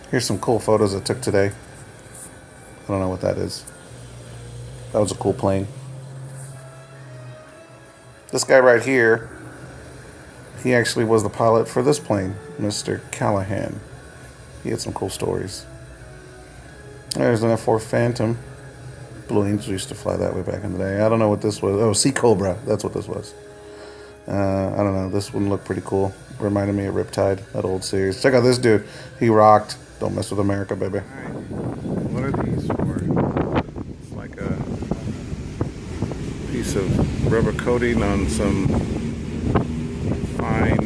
Here's some cool photos I took today. I don't know what that is. That was a cool plane. This guy right here, he actually was the pilot for this plane, Mr. Callahan. He had some cool stories. There's an F-4 Phantom. Blue Angels used to fly that way back in the day. I don't know what this was. Oh, Sea Cobra. That's what this was. I don't know. This one looked pretty cool. Reminded me of Riptide, that old series. Check out this dude. He rocked. Don't mess with America, baby. Alright. What are these for? It's like a piece of rubber coating on some fine,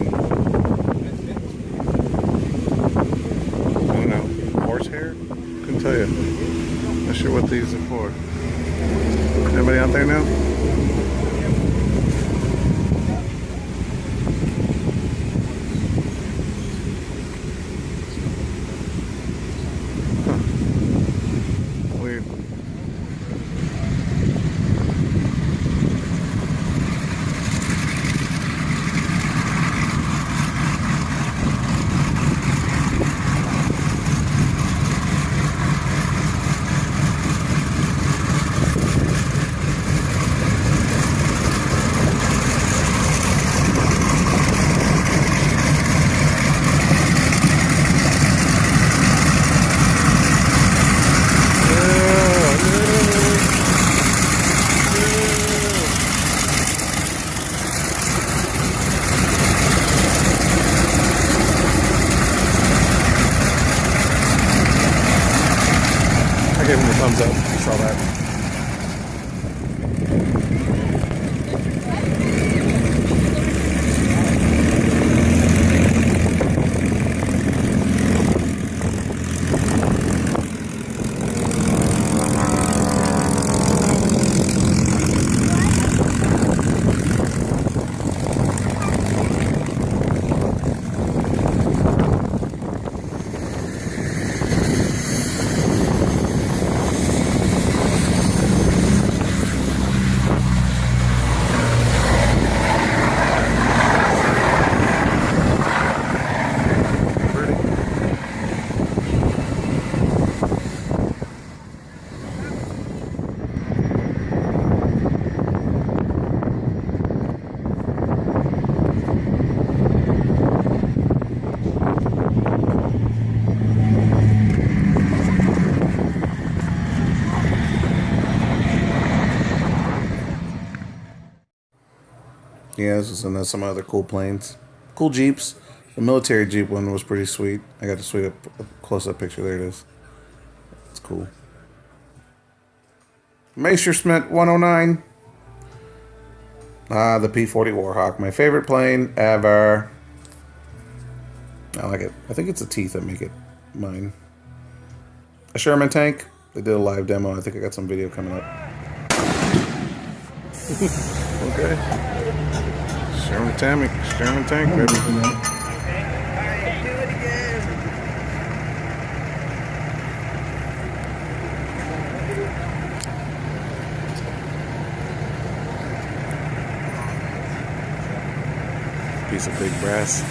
I don't know, horsehair? Couldn't tell you. Not sure what these are for. Anybody out there now? Weird. I gave him a thumbs up. I saw that. Yeah, this is and some other cool planes. Cool Jeeps. The military Jeep one was pretty sweet. I got to sweet up a close-up picture. There it is. It's cool. Messerschmitt 109. Ah, the P-40 Warhawk. My favorite plane ever. I like it. I think it's the teeth that make it mine. A Sherman tank. They did a live demo. I think I got some video coming up. Okay. Sherman tank, baby. Piece of big brass.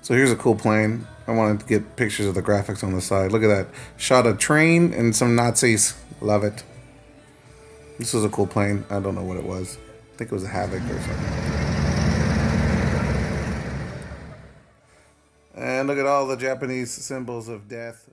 So here's a cool plane. I wanted to get pictures of the graphics on the side. Look at that. Shot a train and some Nazis. Love it. This was a cool plane. I don't know what it was. I think it was a Havoc or something. And look at all the Japanese symbols of death.